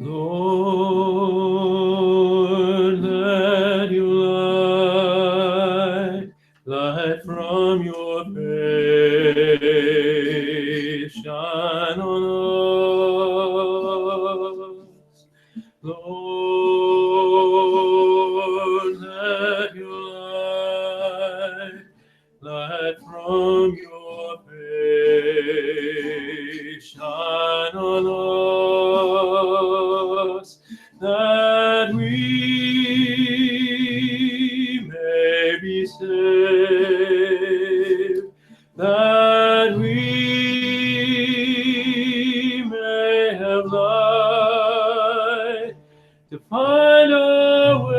Lord, let your light from your face shine on us. Lord, let your light from your face shine on us, that we may be saved, that we may have light to find our way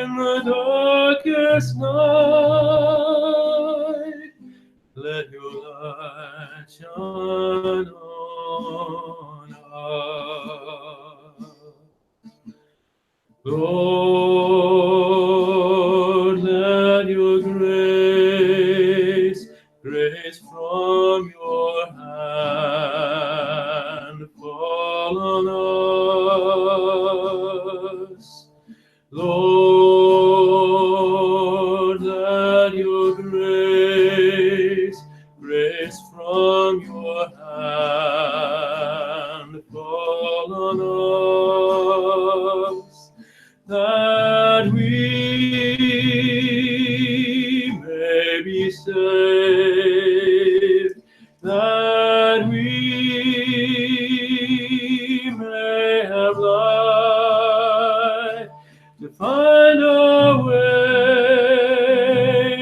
in the darkest night. Let your light shine on us. Lord, let your grace from your hand fall on us. Lord, let your grace from your hand fall on us, that we may be saved, that we may have light to find our way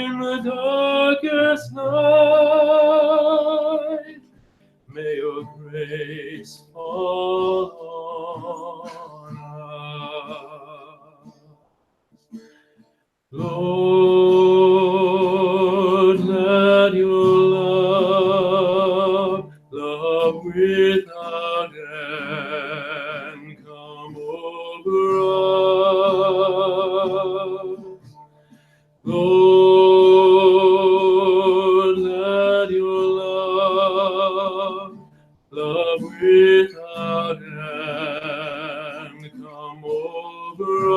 in the darkest night. May your grace fall on us. Lord, let your love without end come over us. Lord, let your love without end come over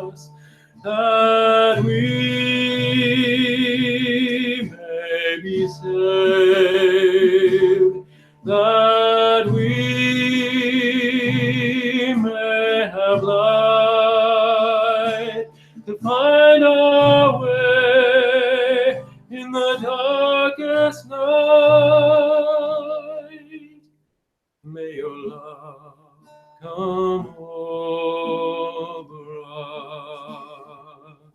us, that we may be saved, that we may have light to find our way in the darkest night. May your love come over us.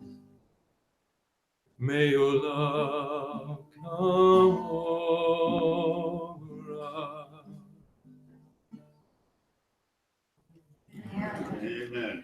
May your love come over us. Amen.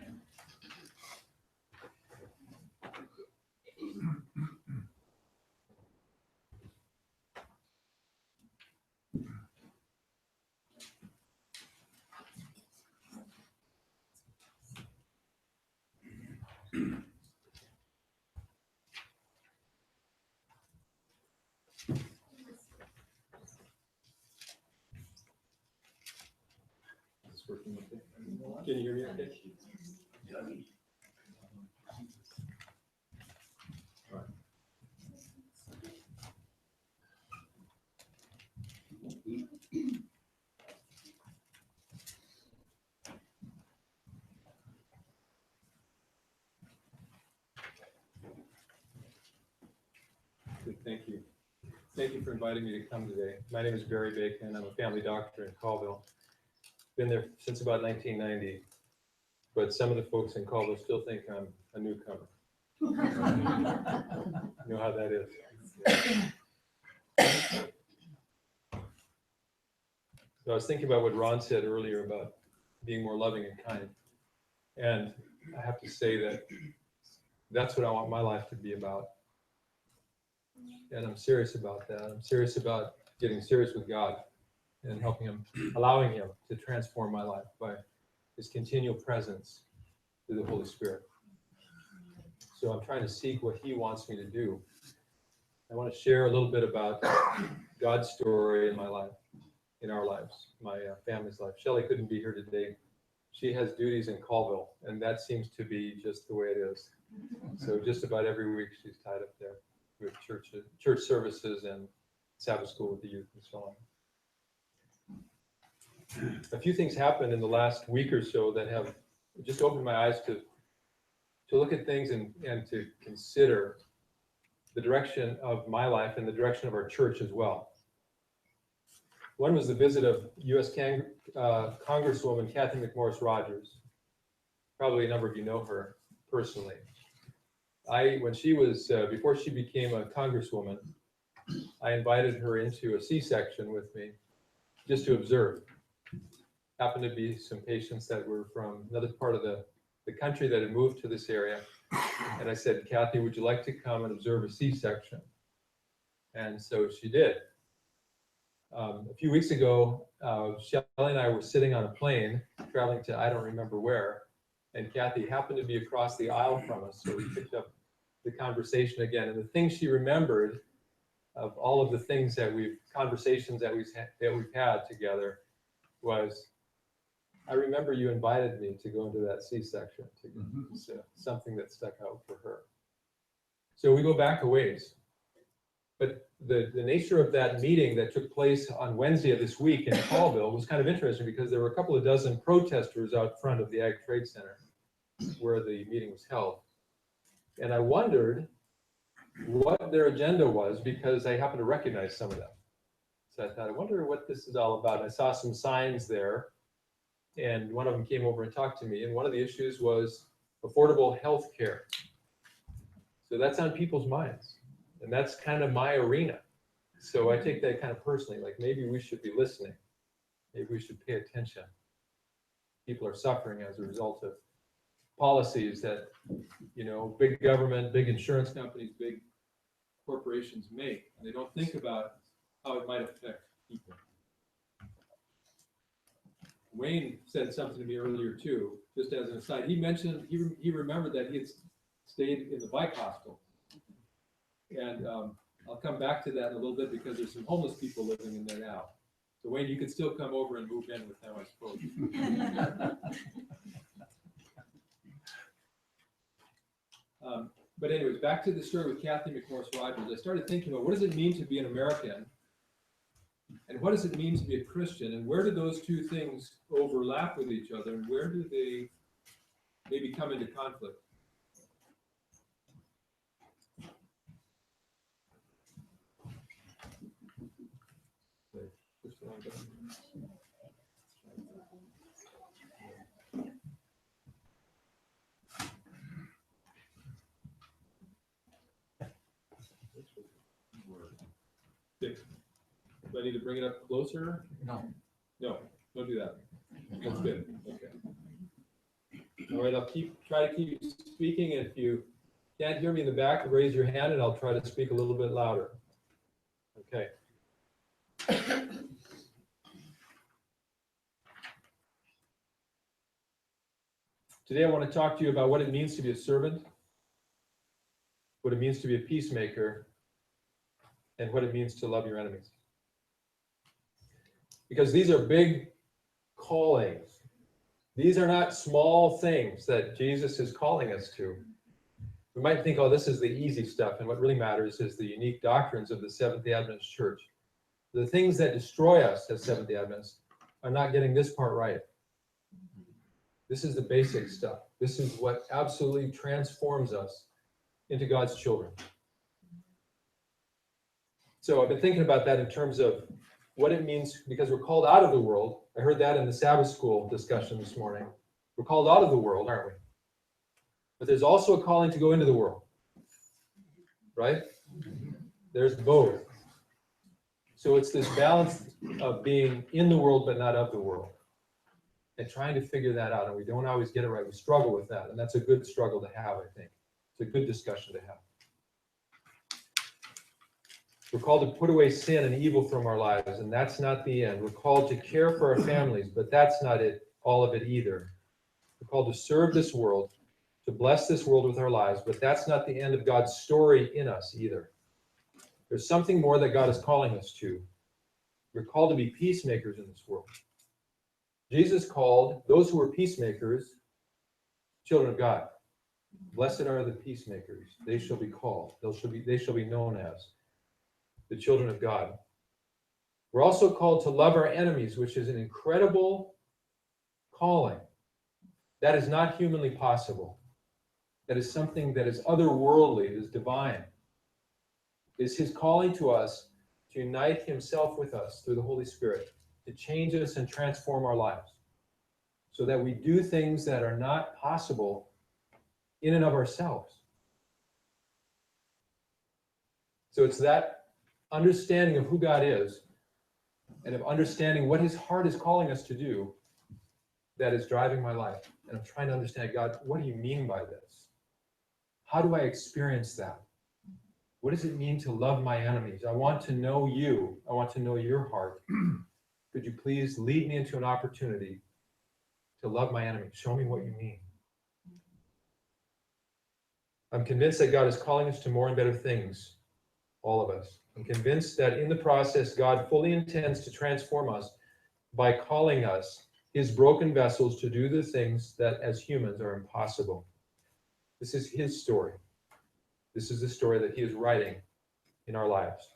Can you hear me okay? Good, thank you. Thank you for inviting me to come today. My name is Barry Bacon. I'm a family doctor in Colville. Been there since about 1990, but some of the folks in Colville still think I'm a newcomer. You know how that is. So I was thinking about what Ron said earlier about being more loving and kind. And I have to say that that's what I want my life to be about. And I'm serious about that. I'm serious about getting serious with God and helping him, allowing him to transform my life by his continual presence through the Holy Spirit. So I'm trying to seek what he wants me to do. I want to share a little bit about God's story in my life. in our lives, my family's life. Shelley couldn't be here today. She has duties in Colville, and that seems to be just the way it is. So just about every week she's tied up there with church services and Sabbath school with the youth and so on. A few things happened in the last week or so that have just opened my eyes to look at things and to consider the direction of my life and the direction of our church as well. One was the visit of U.S. Congresswoman Kathy McMorris Rogers. Probably a number of you know her personally. When she was, before she became a congresswoman, I invited her into a C-section with me just to observe. Happened to be some patients that were from another part of the country that had moved to this area. And I said, Kathy, would you like to come and observe a C-section? And so she did. A few weeks ago, Shelley and I were sitting on a plane traveling to I don't remember where, and Kathy happened to be across the aisle from us, so we picked up the conversation again. And the thing she remembered of all of the things conversations that we've had together was, I remember you invited me to go into that C-section. So something that stuck out for her. So we go back a ways. But the nature of that meeting that took place on Wednesday of this week in Colville was kind of interesting because there were a couple of dozen protesters out front of the Ag Trade Center where the meeting was held. And I wondered what their agenda was because I happened to recognize some of them. So I thought, I wonder what this is all about. And I saw some signs there, and one of them came over and talked to me. And one of the issues was affordable health care. So that's on people's minds. And that's kind of my arena. So I take that kind of personally, like maybe we should be listening. Maybe we should pay attention. People are suffering as a result of policies that, big government, big insurance companies, big corporations make, and they don't think about how it might affect people. Wayne said something to me earlier too, just as an aside. He mentioned, he remembered that he had stayed in the bike hostel. And I'll come back to that in a little bit because there's some homeless people living in there now. So Wayne, you could still come over and move in with them, I suppose. But anyways, back to the story with Kathy McMorris Rogers. I started thinking about what does it mean to be an American? And what does it mean to be a Christian? And where do those two things overlap with each other? And where do they maybe come into conflict? Do I need to bring it up closer? No. No, don't do that. That's good. Okay. All right, I'll try to keep speaking. If you can't hear me in the back, raise your hand and I'll try to speak a little bit louder. Okay. Today I want to talk to you about what it means to be a servant, what it means to be a peacemaker, and what it means to love your enemies. Because these are big callings. These are not small things that Jesus is calling us to. We might think, oh, this is the easy stuff, and what really matters is the unique doctrines of the Seventh-day Adventist Church. The things that destroy us as Seventh-day Adventists are not getting this part right. This is the basic stuff. This is what absolutely transforms us into God's children. So I've been thinking about that in terms of what it means, because we're called out of the world. I heard that in the Sabbath school discussion this morning. We're called out of the world, aren't we? But there's also a calling to go into the world, right? There's both. So it's this balance of being in the world but not of the world, and trying to figure that out. And we don't always get it right. We struggle with that, and that's a good struggle to have, I think. It's a good discussion to have. We're called to put away sin and evil from our lives, and that's not the end. We're called to care for our families, but that's not it, all of it either. We're called to serve this world, to bless this world with our lives, but that's not the end of God's story in us either. There's something more that God is calling us to. We're called to be peacemakers in this world. Jesus called those who were peacemakers children of God. Blessed are the peacemakers. They shall be called. They shall be known as the children of God. We're also called to love our enemies, which is an incredible calling. That is not humanly possible. That is something that is otherworldly, it is divine. It is his calling to us to unite himself with us through the Holy Spirit, to change us and transform our lives, so that we do things that are not possible in and of ourselves. So it's that understanding of who God is and of understanding what his heart is calling us to do that is driving my life. And I'm trying to understand, God, what do you mean by this? How do I experience that? What does it mean to love my enemies? I want to know you. I want to know your heart. Could you please lead me into an opportunity to love my enemies? Show me what you mean. I'm convinced that God is calling us to more and better things, all of us. I'm convinced that in the process, God fully intends to transform us by calling us his broken vessels to do the things that as humans are impossible. This is his story. This is the story that he is writing in our lives.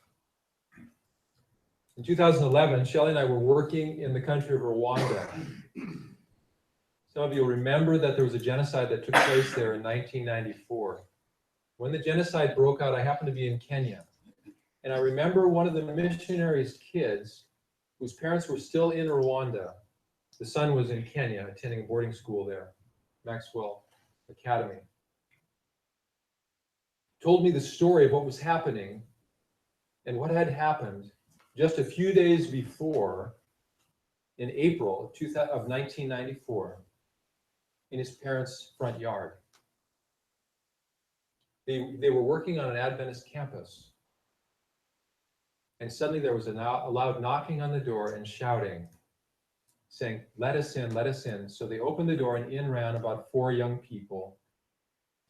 In 2011, Shelley and I were working in the country of Rwanda. Some of you will remember that there was a genocide that took place there in 1994. When the genocide broke out, I happened to be in Kenya. And I remember one of the missionaries' kids, whose parents were still in Rwanda. The son was in Kenya, attending a boarding school there, Maxwell Academy. Told me the story of what was happening and what had happened just a few days before, in April of 1994, in his parents' front yard. They were working on an Adventist campus. And suddenly there was a loud knocking on the door and shouting, saying, let us in, let us in. So they opened the door and in ran about 4 young people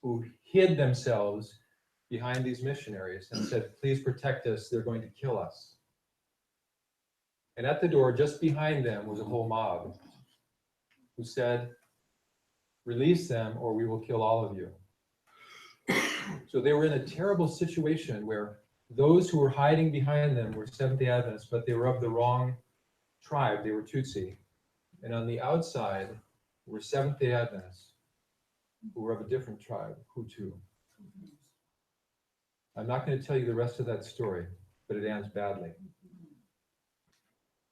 who hid themselves behind these missionaries and said, please protect us, they're going to kill us. And at the door, just behind them, was a whole mob who said, release them or we will kill all of you. So they were in a terrible situation where those who were hiding behind them were Seventh-day Adventists, but they were of the wrong tribe. They were Tutsi. And on the outside were Seventh-day Adventists who were of a different tribe, Hutu. I'm not going to tell you the rest of that story, but it ends badly.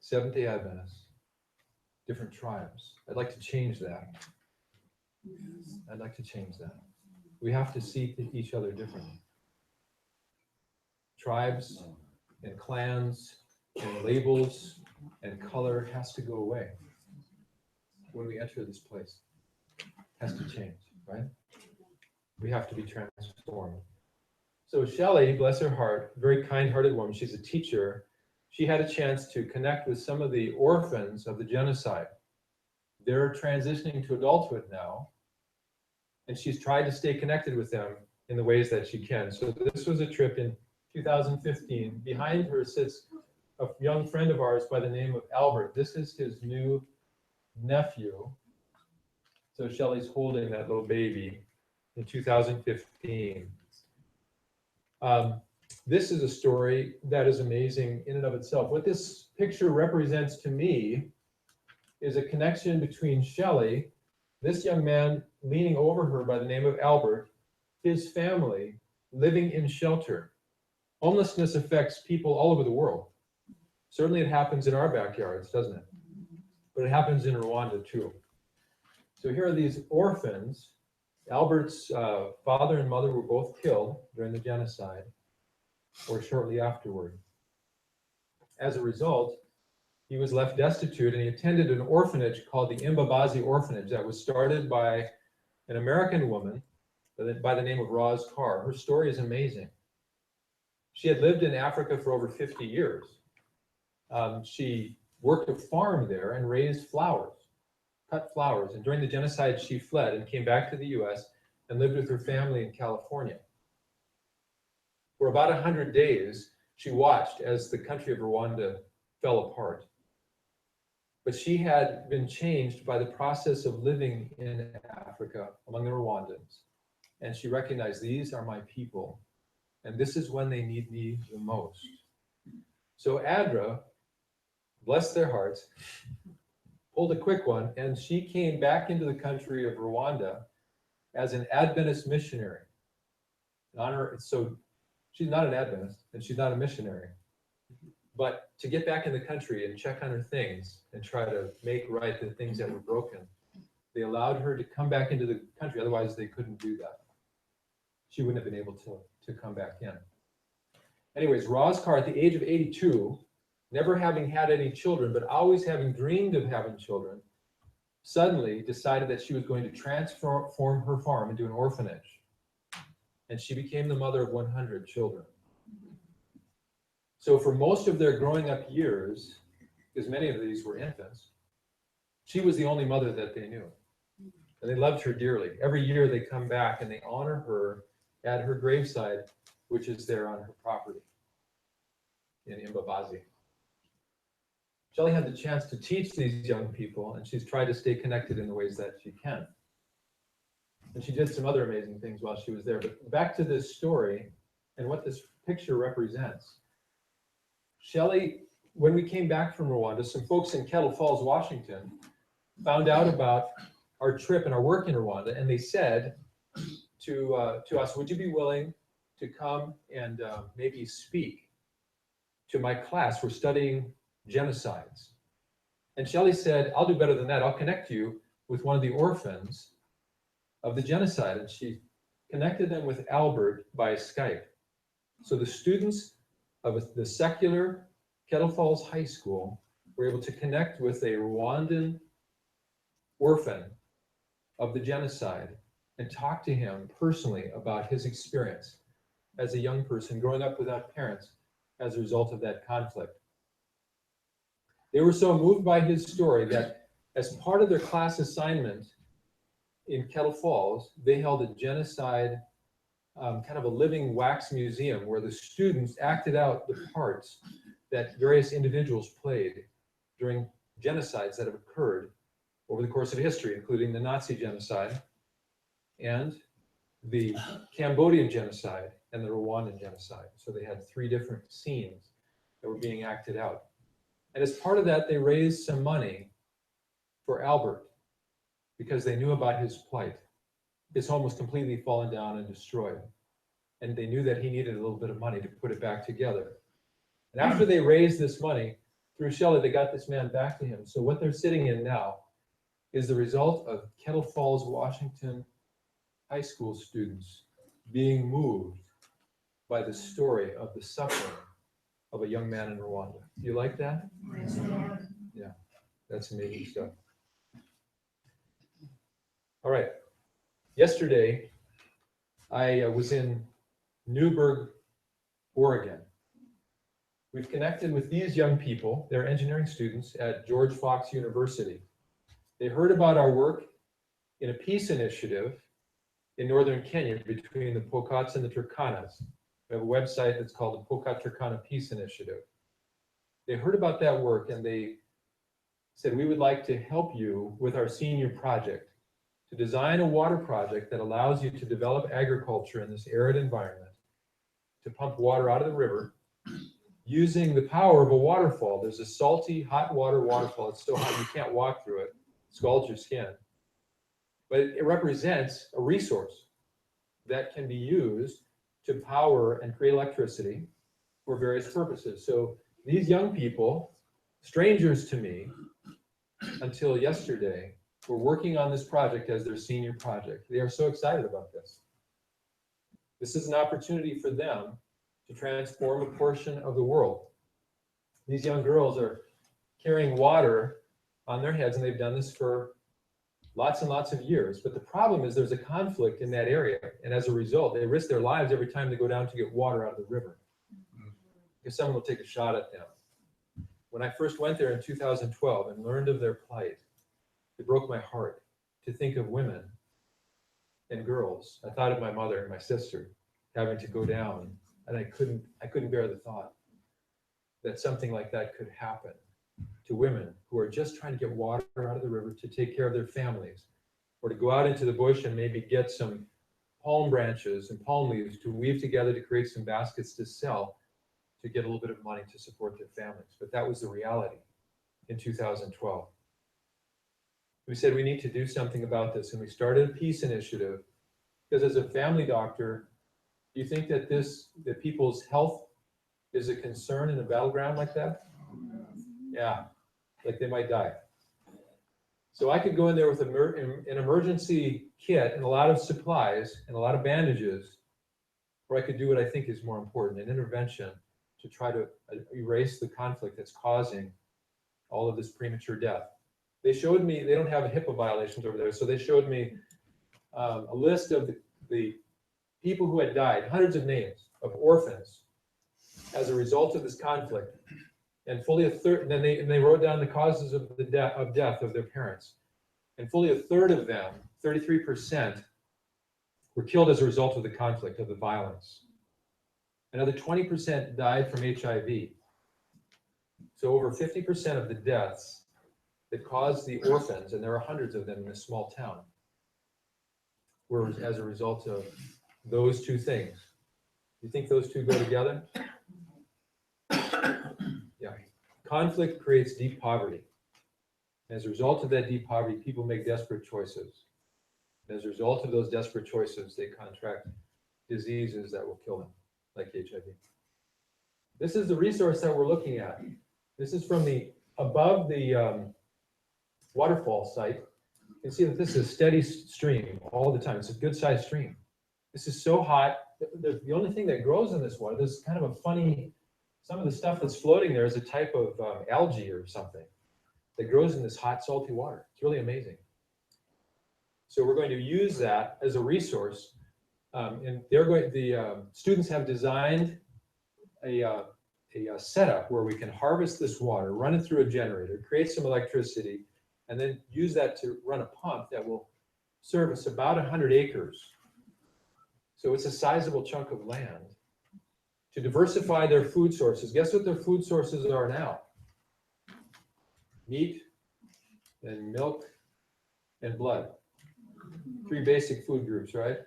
Seventh-day Adventists, different tribes. I'd like to change that. I'd like to change that. We have to see each other differently. Tribes and clans and labels and color has to go away when we enter this place. It has to change, right? We have to be transformed. So Shelley, bless her heart, very kind-hearted woman, she's a teacher. She had a chance to connect with some of the orphans of the genocide. They're transitioning to adulthood now, and she's tried to stay connected with them in the ways that she can. So this was a trip in 2015. Behind her sits a young friend of ours by the name of Albert. This is his new nephew. So Shelley's holding that little baby in 2015. This is a story that is amazing in and of itself. What this picture represents to me is a connection between Shelley, this young man leaning over her by the name of Albert, his family living in shelter. Homelessness affects people all over the world. Certainly it happens in our backyards, doesn't it? But it happens in Rwanda too. So here are these orphans. Albert's father and mother were both killed during the genocide or shortly afterward. As a result, he was left destitute and he attended an orphanage called the Imbabazi Orphanage that was started by an American woman by the name of Roz Carr. Her story is amazing. She had lived in Africa for over 50 years. She worked a farm there and raised flowers, cut flowers. And during the genocide, she fled and came back to the US and lived with her family in California. For about 100 days, she watched as the country of Rwanda fell apart. But she had been changed by the process of living in Africa among the Rwandans. And she recognized, these are my people, and this is when they need me the most. So ADRA, bless their hearts, pulled a quick one, and she came back into the country of Rwanda as an Adventist missionary. So she's not an Adventist, and she's not a missionary. But to get back in the country and check on her things and try to make right the things that were broken, they allowed her to come back into the country. Otherwise, they couldn't do that. She wouldn't have been able to come back in. Anyways, Roskar, at the age of 82, never having had any children, but always having dreamed of having children, suddenly decided that she was going to transform her farm into an orphanage. And she became the mother of 100 children. So for most of their growing up years, because many of these were infants, she was the only mother that they knew. And they loved her dearly. Every year they come back and they honor her at her graveside, which is there on her property in Imbabazi. Shelley had the chance to teach these young people, and she's tried to stay connected in the ways that she can. And she did some other amazing things while she was there. But back to this story and what this picture represents. Shelley, when we came back from Rwanda, some folks in Kettle Falls, Washington, found out about our trip and our work in Rwanda, and they said to us, would you be willing to come and maybe speak to my class? We're studying genocides. And Shelley said, I'll do better than that. I'll connect you with one of the orphans of the genocide. And she connected them with Albert by Skype. So the students of the secular Kettle Falls High School were able to connect with a Rwandan orphan of the genocide and talk to him personally about his experience as a young person growing up without parents as a result of that conflict. They were so moved by his story that as part of their class assignment in Kettle Falls, they held a genocide, kind of a living wax museum where the students acted out the parts that various individuals played during genocides that have occurred over the course of history, including the Nazi genocide and the Cambodian genocide and the Rwandan genocide. So they had 3 different scenes that were being acted out. And as part of that, they raised some money for Albert because they knew about his plight. His home was completely fallen down and destroyed. And they knew that he needed a little bit of money to put it back together. And after they raised this money, through Shelley, they got this man back to him. So what they're sitting in now is the result of Kettle Falls, Washington high school students being moved by the story of the suffering of a young man in Rwanda. Do you like that? Yes. Yeah, that's amazing stuff. All right. Yesterday, I was in Newberg, Oregon. We've connected with these young people. They're engineering students at George Fox University. They heard about our work in a peace initiative in northern Kenya between the Pokots and the Turkanas. We have a website that's called the Pokot-Turkana Peace Initiative. They heard about that work and they said, we would like to help you with our senior project to design a water project that allows you to develop agriculture in this arid environment, to pump water out of the river using the power of a waterfall. There's a salty, hot water waterfall. It's so hot you can't walk through it, scalds your skin. But it represents a resource that can be used to power and create electricity for various purposes. So these young people, strangers to me until yesterday, were working on this project as their senior project. They are so excited about this. This is an opportunity for them to transform a portion of the world. These young girls are carrying water on their heads, and they've done this for lots and lots of years. But the problem is there's a conflict in that area, and as a result, they risk their lives every time they go down to get water out of the river, because someone will take a shot at them. When I first went there in 2012 and learned of their plight, it broke my heart to think of women and girls. I thought of my mother and my sister having to go down, and I couldn't bear the thought. that something like that could happen to women who are just trying to get water out of the river to take care of their families, or to go out into the bush and maybe get some palm branches and palm leaves to weave together to create some baskets to sell to get a little bit of money to support their families. But that was the reality in 2012. We said we need to do something about this, and we started a peace initiative, because as a family doctor, do you think that that people's health is a concern in a battleground like that? Yeah, like they might die. So I could go in there with an emergency kit and a lot of supplies and a lot of bandages, or I could do what I think is more important, an intervention to try to erase the conflict that's causing all of this premature death. They showed me, they don't have HIPAA violations over there, so they showed me a list of the people who had died, hundreds of names of orphans as a result of this conflict, and fully a third. And then they wrote down the causes of the death of their parents, and fully a third of them, 33%, were killed as a result of the conflict, of the violence. Another 20% died from HIV. So over 50% of the deaths that caused the orphans, and there are hundreds of them in this small town, were as a result of those two things. You think those two go together? Yeah. Conflict creates deep poverty. As a result of that deep poverty, people make desperate choices. As a result of those desperate choices, they contract diseases that will kill them, like HIV. This is the resource that we're looking at. This is from above the waterfall site. You can see that this is a steady stream all the time. It's a good sized stream. This is so hot. The only thing that grows in this water, there's kind of a funny, some of the stuff that's floating there is a type of algae or something that grows in this hot, salty water. It's really amazing. So we're going to use that as a resource. And the students have designed a setup where we can harvest this water, run it through a generator, create some electricity, and then use that to run a pump that will service about 100 acres. So it's a sizable chunk of land to diversify their food sources. Guess what their food sources are now? Meat and milk and blood. 3 basic food groups, right?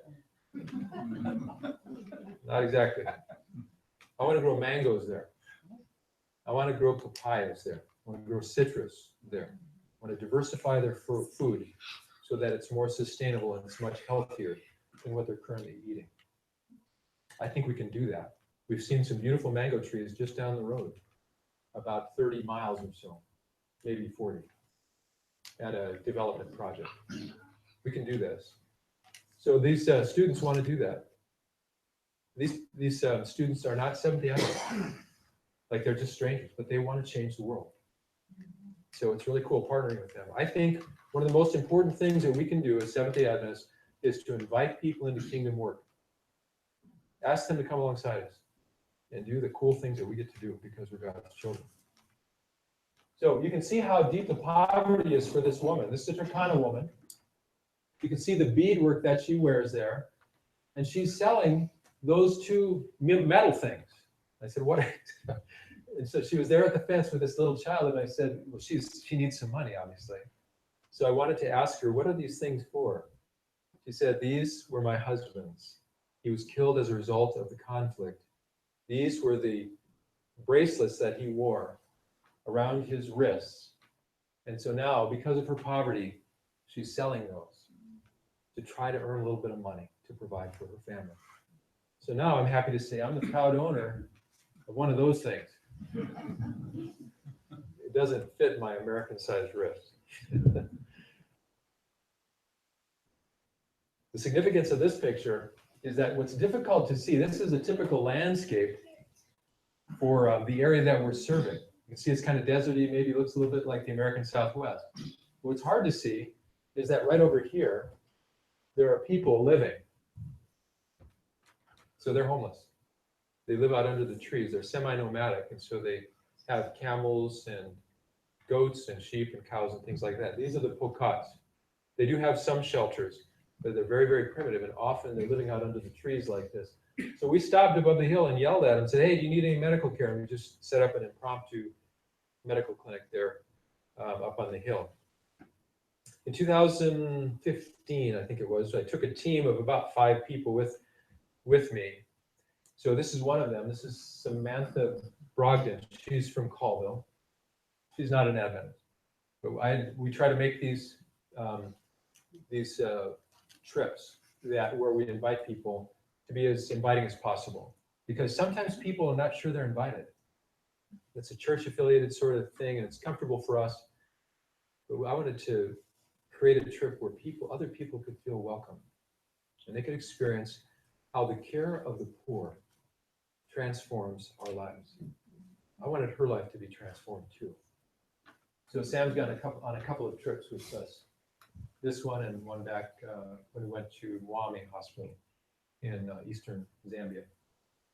Not exactly. I want to grow mangoes there. I want to grow papayas there. I want to grow citrus there. I want to diversify their food so that it's more sustainable and it's much healthier than what they're currently eating. I think we can do that. We've seen some beautiful mango trees just down the road, about 30 miles or so, maybe 40, at a development project. We can do this. So these students want to do that. These students are not Seventh-day Adventists, like they're just strangers, but they want to change the world. So it's really cool partnering with them. I think one of the most important things that we can do as Seventh-day Adventists is to invite people into kingdom work. Ask them to come alongside us and do the cool things that we get to do because we're God's children. So you can see how deep the poverty is for this woman. This is a Turkana woman. You can see the beadwork that she wears there. And she's selling those 2 metal things. I said, what? And so she was there at the fence with this little child. And I said, well, she needs some money, obviously. So I wanted to ask her, what are these things for? She said, these were my husband's. He was killed as a result of the conflict. These were the bracelets that he wore around his wrists. And so now, because of her poverty, she's selling those to try to earn a little bit of money to provide for her family. So now I'm happy to say I'm the proud owner of one of those things. It doesn't fit my American-sized wrist. The significance of this picture is that what's difficult to see, this is a typical landscape for the area that we're serving. You can see it's kind of deserty, maybe looks a little bit like the American Southwest. What's hard to see is that right over here, there are people living. So they're homeless. They live out under the trees. They're semi-nomadic, and so they have camels and goats and sheep and cows and things like that. These are the Pokats. They do have some shelters, but they're very, very primitive, and often they're living out under the trees like this. So we stopped above the hill and yelled at him, said, "Hey, do you need any medical care?" And we just set up an impromptu medical clinic there up on the hill. In 2015, I think it was, I took a team of about 5 people with me. So this is one of them. This is Samantha Brogdon. She's from Colville. She's not an Adventist, but we try to make these trips where we invite people to be as inviting as possible, because sometimes people are not sure they're invited. It's a church affiliated sort of thing, and it's comfortable for us. But I wanted to create a trip where other people could feel welcome, and they could experience how the care of the poor transforms our lives. I wanted her life to be transformed too. So Sam's gone on a couple of trips with us. This one and one back when we went to Mwame Hospital in eastern Zambia.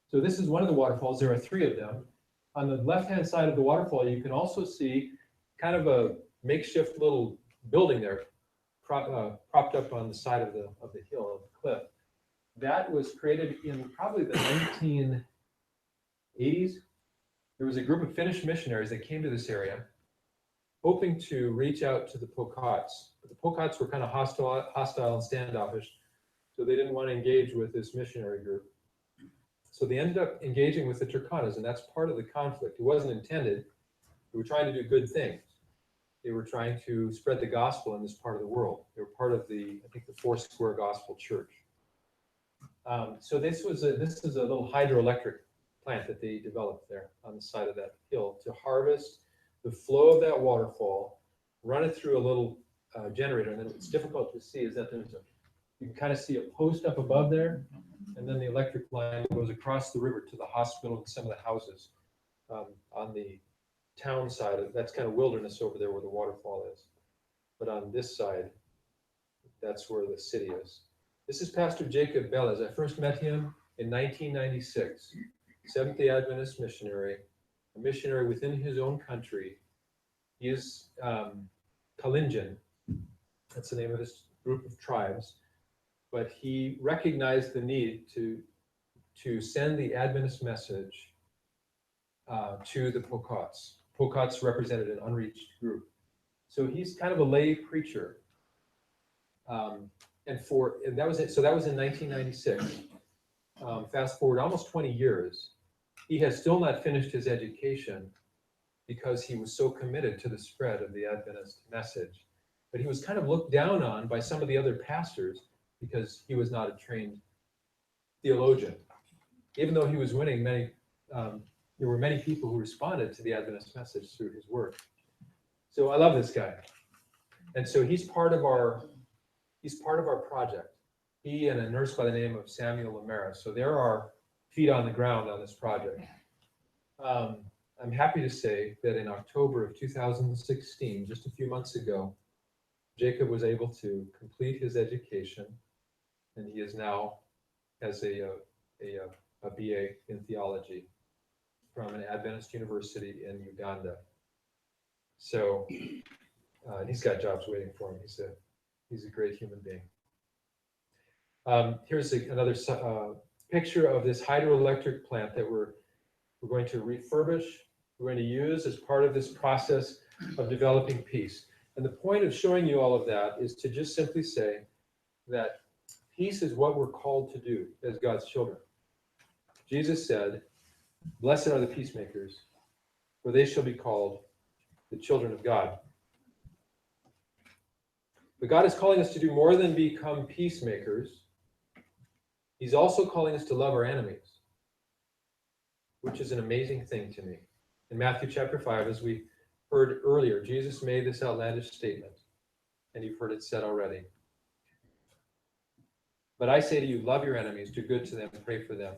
So this is one of the waterfalls. There are 3 of them. On the left-hand side of the waterfall, you can also see kind of a makeshift little building there, propped up on the side of the hill, of the cliff. That was created in probably the 1980s. There was a group of Finnish missionaries that came to this area, hoping to reach out to the Pocots. But the Pocots were kind of hostile and standoffish, so they didn't want to engage with this missionary group. So they ended up engaging with the Turkanas, and that's part of the conflict. It wasn't intended. They were trying to do good things. They were trying to spread the gospel in this part of the world. They were part of I think the Foursquare Gospel Church. So this is a little hydroelectric plant that they developed there on the side of that hill to harvest the flow of that waterfall, run it through a little generator. And then what's difficult to see is that you can kind of see a post up above there, and then the electric line goes across the river to the hospital and some of the houses on the town side. That's kind of wilderness over there where the waterfall is. But on this side, that's where the city is. This is Pastor Jacob Bellas. I first met him in 1996, Seventh-day Adventist missionary, a missionary within his own country. He is Kalenjin. That's the name of this group of tribes. But he recognized the need to send the Adventist message to the Pocots. Pocots represented an unreached group. So he's kind of a lay preacher. And that was it. So that was in 1996. Fast forward almost 20 years. He has still not finished his education because he was so committed to the spread of the Adventist message. But he was kind of looked down on by some of the other pastors because he was not a trained theologian. Even though he was winning there were many people who responded to the Adventist message through his work. So I love this guy. And so he's part of our project. He and a nurse by the name of Samuel Lamera. So there are feet on the ground on this project. I'm happy to say that in October of 2016, just a few months ago, Jacob was able to complete his education, and he is now has a BA in theology from an Adventist university in Uganda. So he's got jobs waiting for him. He's a great human being. Here's another picture of this hydroelectric plant that we're going to refurbish. We're going to use as part of this process of developing peace. And the point of showing you all of that is to just simply say that peace is what we're called to do as God's children. Jesus said, "Blessed are the peacemakers, for they shall be called the children of God." But God is calling us to do more than become peacemakers. He's also calling us to love our enemies, which is an amazing thing to me. In Matthew chapter 5, as we heard earlier, Jesus made this outlandish statement, and you've heard it said already. "But I say to you, love your enemies, do good to them, pray for them."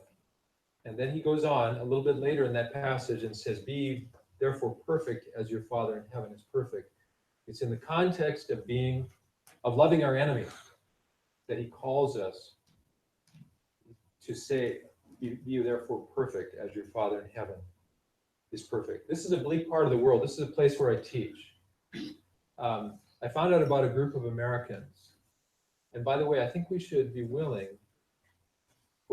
And then he goes on a little bit later in that passage and says, "Be therefore perfect as your Father in heaven is perfect." It's in the context of loving our enemies that he calls us to say, "Be therefore perfect as your Father in heaven is perfect." This is a bleak part of the world. This is a place where I teach. I found out about a group of Americans. And by the way, I think we should be willing,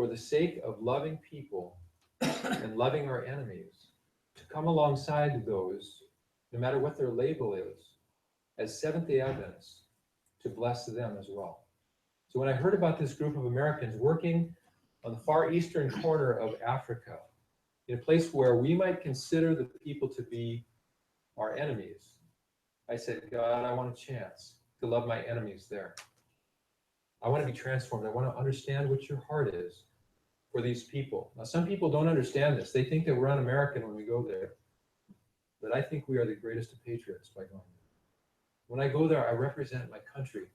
for the sake of loving people and loving our enemies, to come alongside those, no matter what their label is, as Seventh-day Adventists, to bless them as well. So when I heard about this group of Americans working on the far eastern corner of Africa, in a place where we might consider the people to be our enemies, I said, God, I want a chance to love my enemies there. I want to be transformed. I want to understand what your heart is for these people. Now, some people don't understand this. They think that we're un-American when we go there. But I think we are the greatest of patriots by going there. When I go there, I represent my country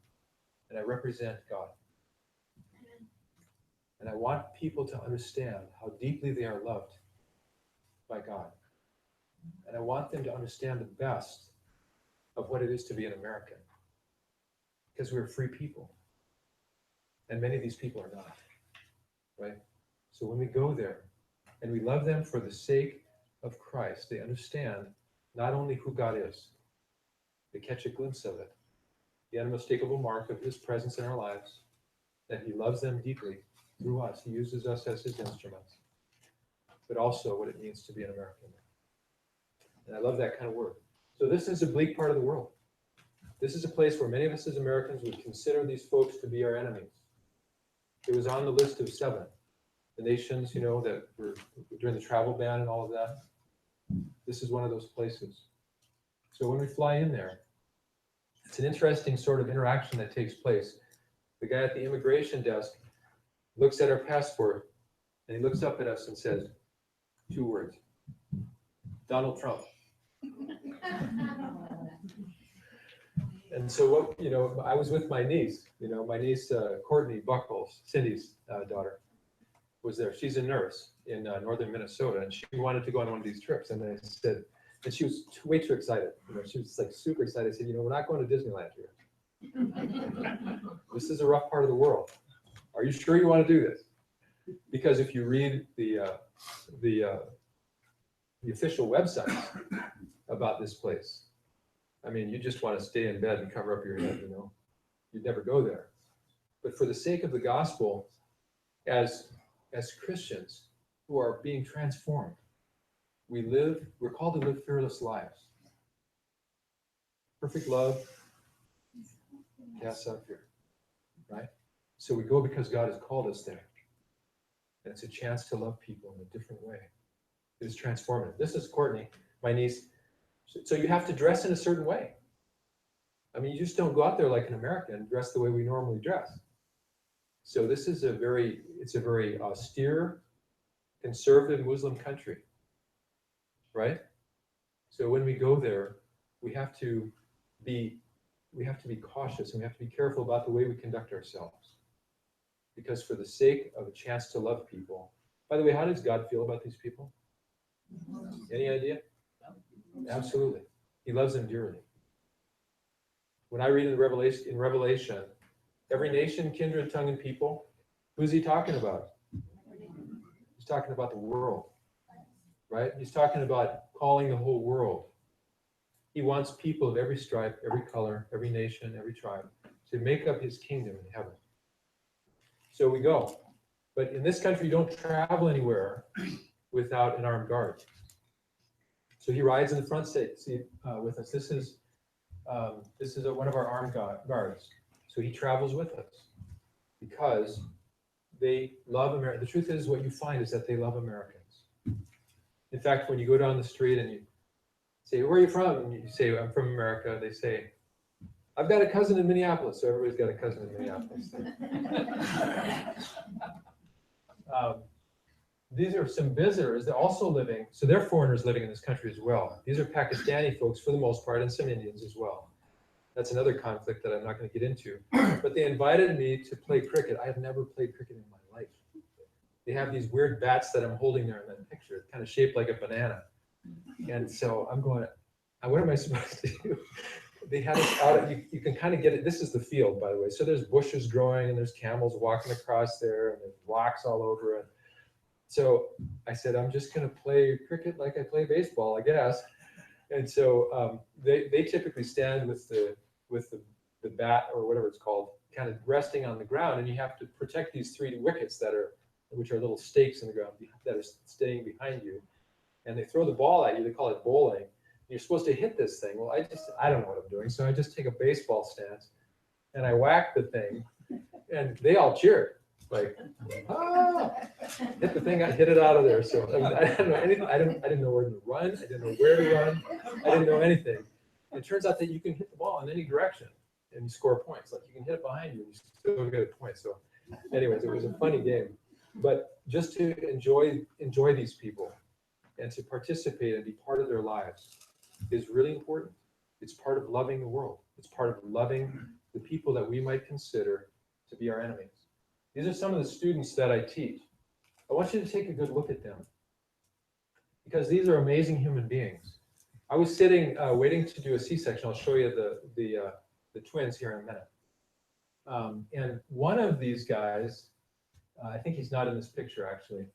and I represent God. And I want people to understand how deeply they are loved by God. And I want them to understand the best of what it is to be an American. Because we're free people. And many of these people are not. Right? So when we go there and we love them for the sake of Christ, they understand not only who God is, they catch a glimpse of it, the unmistakable mark of his presence in our lives, that he loves them deeply through us. He uses us as his instruments, but also what it means to be an American. And I love that kind of word. So this is a bleak part of the world. This is a place where many of us as Americans would consider these folks to be our enemies. It was on the list of 7. The nations, that were during the travel ban and all of that. This is one of those places. So when we fly in there, it's an interesting sort of interaction that takes place. The guy at the immigration desk looks at our passport and he looks up at us and says 2 words: Donald Trump. And so I was with my niece, Courtney Buckles, Cindy's daughter, was there. She's a nurse in northern Minnesota, and she wanted to go on one of these trips. And I said, and she was way too excited. She was like super excited. I said, we're not going to Disneyland here. This is a rough part of the world. Are you sure you want to do this? Because if you read the official websites about this place, you just want to stay in bed and cover up your head. You'd never go there. But for the sake of the gospel, as Christians who are being transformed, we're called to live fearless lives. Perfect love casts out fear, right? So we go because God has called us there. And it's a chance to love people in a different way. It is transformative. This is Courtney, my niece. So you have to dress in a certain way. You just don't go out there like an American and dress the way we normally dress. So this is a very austere, conservative Muslim country, right? So when we go there, we have to be cautious and we have to be careful about the way we conduct ourselves. Because for the sake of a chance to love people, by the way, how does God feel about these people? Any idea? Absolutely. He loves them dearly. When I read in Revelation, every nation, kindred, tongue, and people, who's he talking about? He's talking about the world, right? He's talking about calling the whole world. He wants people of every stripe, every color, every nation, every tribe to make up his kingdom in heaven. So we go. But in this country, you don't travel anywhere without an armed guard. So he rides in the front seat with us. This is one of our armed guards. So he travels with us because they love America. The truth is, what you find is that they love Americans. In fact, when you go down the street and you say, "Where are you from?" and you say, "I'm from America," they say, "I've got a cousin in Minneapolis." So everybody's got a cousin in Minneapolis. These are some visitors. They're also living, so they're foreigners living in this country as well. These are Pakistani folks for the most part, and some Indians as well. That's another conflict that I'm not going to get into. But they invited me to play cricket. I have never played cricket in my life. They have these weird bats that I'm holding there in that picture. It's kind of shaped like a banana. And so I'm going, what am I supposed to do? They had us out. You can kind of get it. This is the field, by the way. So there's bushes growing, and there's camels walking across there, and there's rocks all over it. So I said, I'm just going to play cricket like I play baseball, I guess. And so they typically stand with the bat or whatever it's called, kind of resting on the ground, and you have to protect these 3 wickets that are which are little stakes in the ground that are staying behind you, and they throw the ball at you. They call it bowling. You're supposed to hit this thing. Well, I don't know what I'm doing, so I just take a baseball stance and I whack the thing, and they all cheer, like, ah, hit the thing, I hit it out of there. So I mean, I didn't know anything. I didn't know where to run. I didn't know where to run. I didn't know anything. It turns out that you can hit the ball in any direction and you score points. Like you can hit it behind you and you still get a point. So anyways, it was a funny game. But just to enjoy these people and to participate and be part of their lives is really important. It's part of loving the world. It's part of loving the people that we might consider to be our enemies. These are some of the students that I teach. I want you to take a good look at them because these are amazing human beings. I was sitting waiting to do a C-section. I'll show you the twins here in a minute. And one of these guys, I think he's not in this picture actually,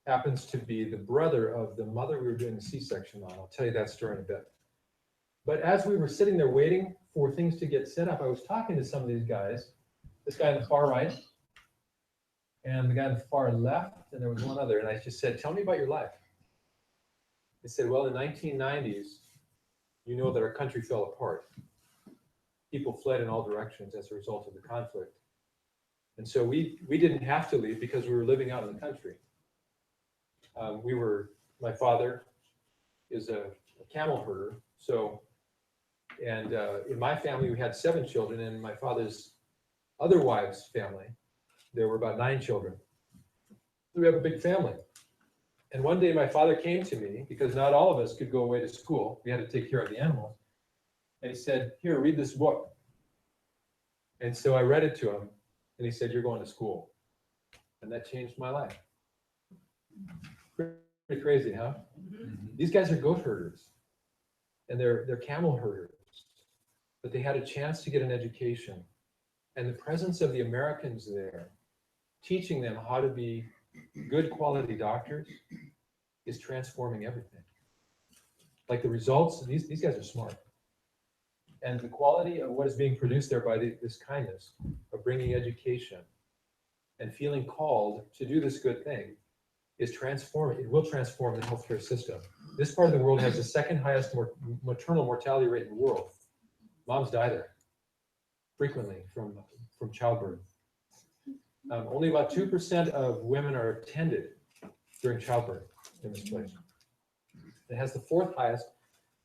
happens to be the brother of the mother we were doing the C-section on. I'll tell you that story in a bit. But as we were sitting there waiting for things to get set up, I was talking to some of these guys, this guy on the far right, and the guy on the far left, and there was one other, and I just said, tell me about your life. They said, well, in the 1990s, you know that our country fell apart. People fled in all directions as a result of the conflict. And so we didn't have to leave because we were living out in the country. My father is a camel herder, so, and in my family, we had 7 children, and in my father's other wives' family, there were about 9 children. We have a big family. And one day my father came to me, because not all of us could go away to school. We had to take care of the animals. And he said, here, read this book. And so I read it to him, and he said, you're going to school. And that changed my life. Pretty crazy, huh? These guys are goat herders, and they're camel herders. But they had a chance to get an education. And the presence of the Americans there, teaching them how to be good quality doctors, is transforming everything. Like the results, these guys are smart. And the quality of what is being produced there by this kindness of bringing education and feeling called to do this good thing is transforming. It will transform the healthcare system. This part of the world has the second highest maternal mortality rate in the world. Moms die there frequently from childbirth. Only about 2% of women are attended during childbirth in this place. It has the 4th highest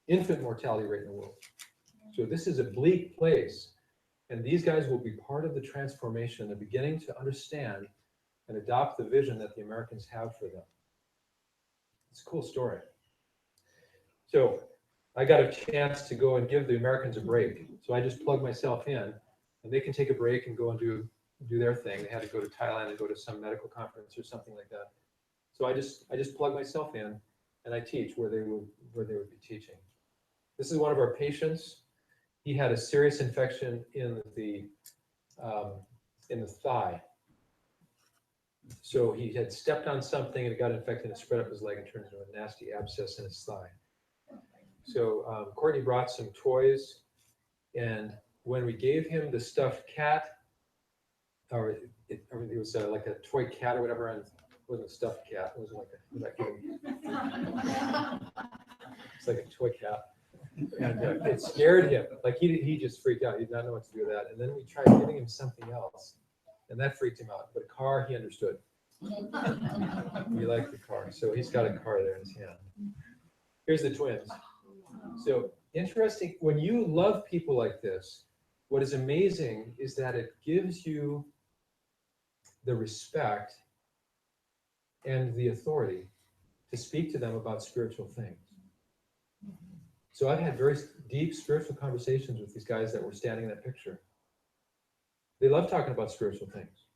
infant mortality rate in the world. So this is a bleak place, and these guys will be part of the transformation. They're beginning to understand and adopt the vision that the Americans have for them. It's a cool story. So I got a chance to go and give the Americans a break. So I just plugged myself in, and they can take a break and go and do their thing. They had to go to Thailand and go to some medical conference or something like that. So I just plug myself in and I teach where they would be teaching. This is one of our patients. He had a serious infection in the thigh. So he had stepped on something and it got infected and it spread up his leg and turned into a nasty abscess in his thigh. So Courtney brought some toys, and when we gave him the stuffed cat, or it was like a toy cat or whatever, and it wasn't a stuffed cat. It was it's like a toy cat, and it scared him. Like he just freaked out. He did not know what to do with that. And then we tried giving him something else, and that freaked him out. But a car, he understood. He liked the car, so he's got a car there in his hand. Here's the twins. So interesting. When you love people like this, what is amazing is that it gives you the respect and the authority to speak to them about spiritual things. So I've had very deep spiritual conversations with these guys that were standing in that picture. They love talking about spiritual things.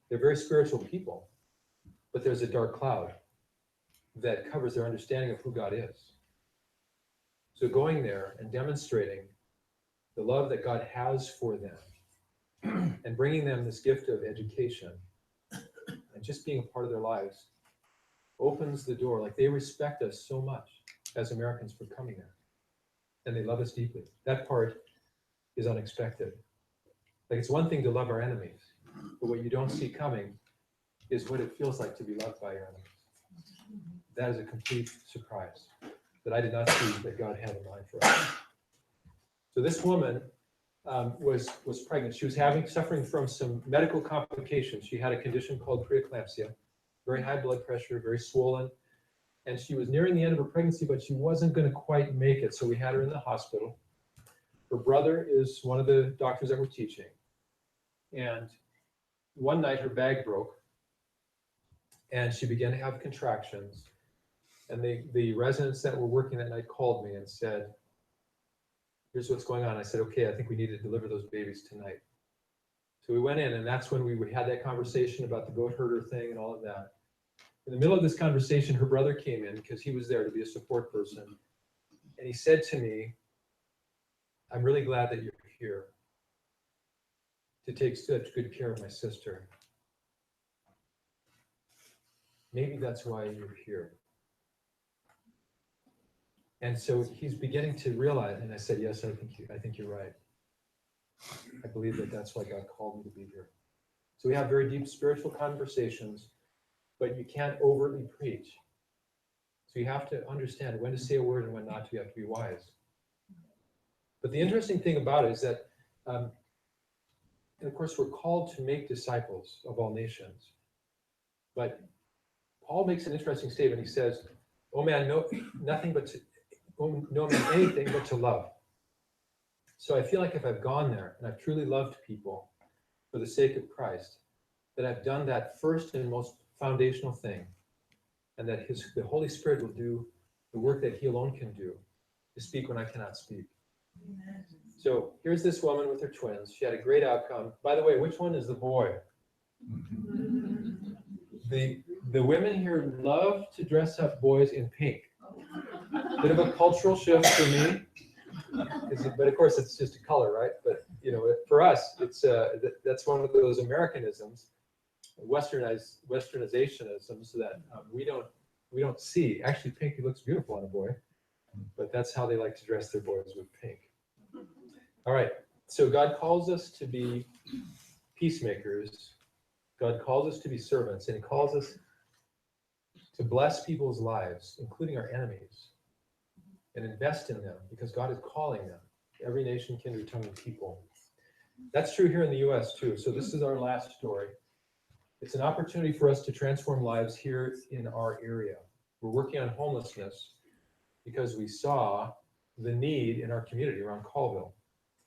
They're very spiritual people, but there's a dark cloud that covers their understanding of who God is. So going there and demonstrating the love that God has for them and bringing them this gift of education and just being a part of their lives opens the door. Like, they respect us so much as Americans for coming there, and they love us deeply. That part is unexpected. Like, it's one thing to love our enemies, but what you don't see coming is what it feels like to be loved by your enemies. That is a complete surprise that I did not see that God had in mind for us. So this woman was pregnant. She was suffering from some medical complications. She had a condition called preeclampsia, very high blood pressure, very swollen. And she was nearing the end of her pregnancy, but she wasn't going to quite make it. So we had her in the hospital. Her brother is one of the doctors that we're teaching. And one night her bag broke and she began to have contractions. And the residents that were working that night called me and said, here's what's going on. I said, okay, I think we need to deliver those babies tonight. So we went in, and that's when we had that conversation about the goat herder thing and all of that. In the middle of this conversation, her brother came in because he was there to be a support person. And he said to me, I'm really glad that you're here to take such good care of my sister. Maybe that's why you're here. And so he's beginning to realize, and I said, yes, I think you're right. I believe that that's why God called me to be here. So we have very deep spiritual conversations, but you can't overtly preach. So you have to understand when to say a word and when not to. You have to be wise. But the interesting thing about it is that, and of course, we're called to make disciples of all nations. But Paul makes an interesting statement. He says, "Oh man, no man anything but to love." So I feel like if I've gone there and I've truly loved people for the sake of Christ, that I've done that first and most foundational thing, and that the Holy Spirit will do the work that He alone can do, to speak when I cannot speak. Amen. So here's this woman with her twins. She had a great outcome. By the way, which one is the boy? The women here love to dress up boys in pink. Bit of a cultural shift for me, but of course it's just a color, right? But for us, it's that's one of those Americanisms, Westernizationisms that we don't see. Actually, pink looks beautiful on a boy, but that's how they like to dress their boys, with pink. All right, so God calls us to be peacemakers. God calls us to be servants, and He calls us to bless people's lives, including our enemies, and invest in them because God is calling them. Every nation, kindred, tongue, and people. That's true here in the U.S. too. So this is our last story. It's an opportunity for us to transform lives here in our area. We're working on homelessness because we saw the need in our community around Colville.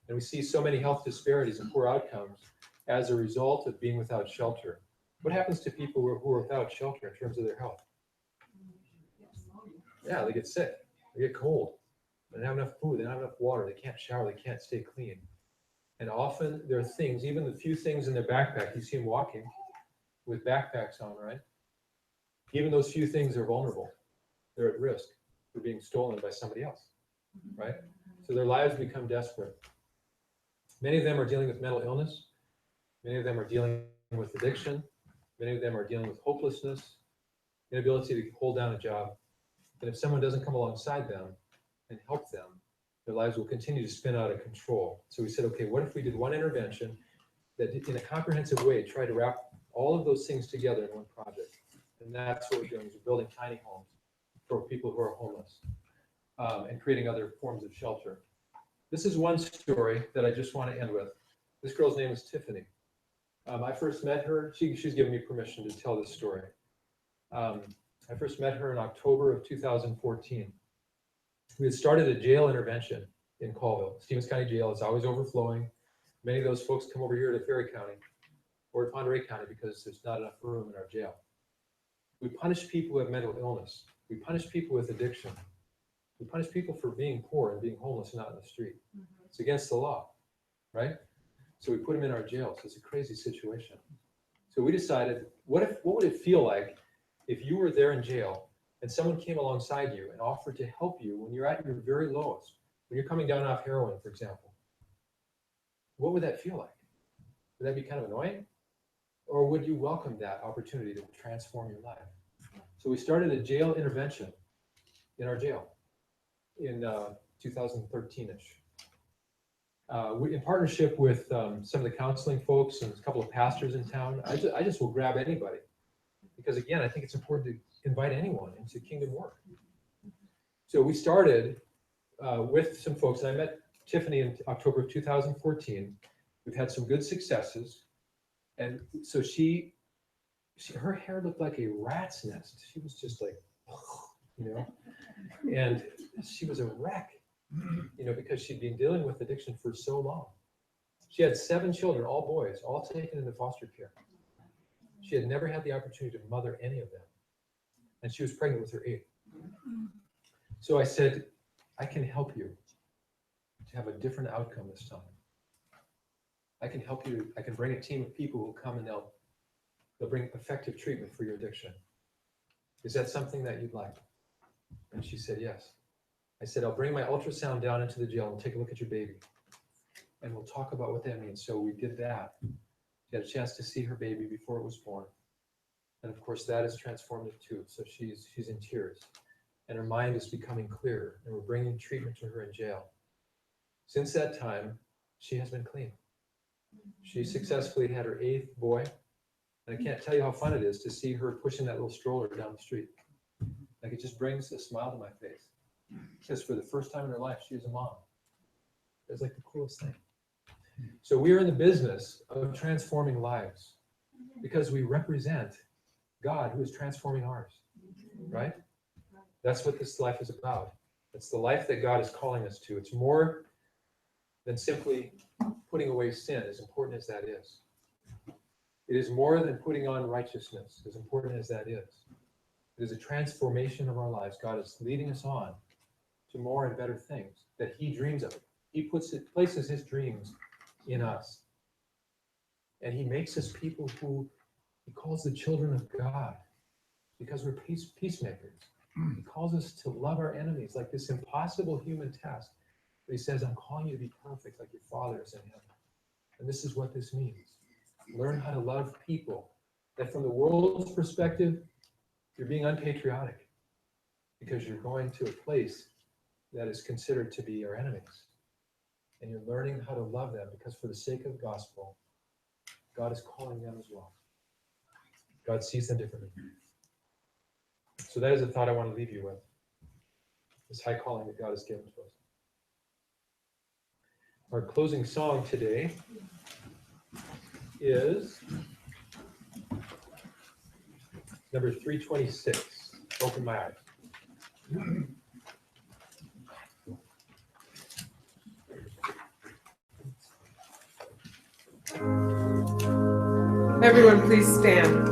And we see so many health disparities and poor outcomes as a result of being without shelter. What happens to people who are without shelter in terms of their health? Yeah, they get sick, they get cold, they don't have enough food, they don't have enough water, they can't shower, they can't stay clean. And often there are things, even the few things in their backpack, you see them walking with backpacks on, right? Even those few things are vulnerable. They're at risk for being stolen by somebody else, right? So their lives become desperate. Many of them are dealing with mental illness. Many of them are dealing with addiction. Many of them are dealing with hopelessness, inability to hold down a job. And if someone doesn't come alongside them and help them, their lives will continue to spin out of control. So we said, okay, what if we did one intervention that in a comprehensive way tried to wrap all of those things together in one project? And that's what we're doing, is we're building tiny homes for people who are homeless and creating other forms of shelter. This is one story that I just want to end with. This girl's name is Tiffany. I first met her, she's given me permission to tell this story. I first met her in October of 2014. We had started a jail intervention in Colville. Stevens County Jail is always overflowing. Many of those folks come over here to Ferry County or to Monterey County because there's not enough room in our jail. We punish people who have mental illness. We punish people with addiction. We punish people for being poor and being homeless and out in the street. It's against the law, right? So we put them in our jail. So it's a crazy situation. So we decided, what would it feel like if you were there in jail and someone came alongside you and offered to help you when you're at your very lowest, when you're coming down off heroin, for example? What would that feel like? Would that be kind of annoying? Or would you welcome that opportunity to transform your life? So we started a jail intervention in our jail in 2013-ish. In partnership with some of the counseling folks and a couple of pastors in town. I just will grab anybody because again, I think it's important to invite anyone into kingdom work. So we started with some folks, and I met Tiffany in October of 2014. We've had some good successes. And so her hair looked like a rat's nest. She was just like, and she was a wreck, because she'd been dealing with addiction for so long. She had 7 children, all boys, all taken into foster care. She had never had the opportunity to mother any of them. And she was pregnant with her 8th. So I said, I can help you to have a different outcome this time. I can help you. I can bring a team of people who come and they'll bring effective treatment for your addiction. Is that something that you'd like? And she said, yes. I said, I'll bring my ultrasound down into the jail and take a look at your baby. And we'll talk about what that means. So we did that. She had a chance to see her baby before it was born. And of course, that is transformative too. So she's in tears. And her mind is becoming clearer. And we're bringing treatment to her in jail. Since that time, she has been clean. She successfully had her 8th boy. And I can't tell you how fun it is to see her pushing that little stroller down the street. Like, it just brings a smile to my face. Because for the first time in her life, she is a mom. It's like the coolest thing. So we are in the business of transforming lives because we represent God who is transforming ours, right? That's what this life is about. It's the life that God is calling us to. It's more than simply putting away sin, as important as that is. It is more than putting on righteousness, as important as that is. It is a transformation of our lives. God is leading us on to more and better things that he dreams of. He places his dreams in us. And he makes us people who he calls the children of God because we're peacemakers. He calls us to love our enemies, like this impossible human task. But he says, I'm calling you to be perfect like your Father is in heaven. And this is what this means. Learn how to love people that from the world's perspective, you're being unpatriotic because you're going to a place that is considered to be our enemies. And you're learning how to love them because for the sake of the gospel, God is calling them as well. God sees them differently. So that is a thought I want to leave you with. This high calling that God has given to us. Our closing song today is number 326, Open My Eyes. Everyone, please stand.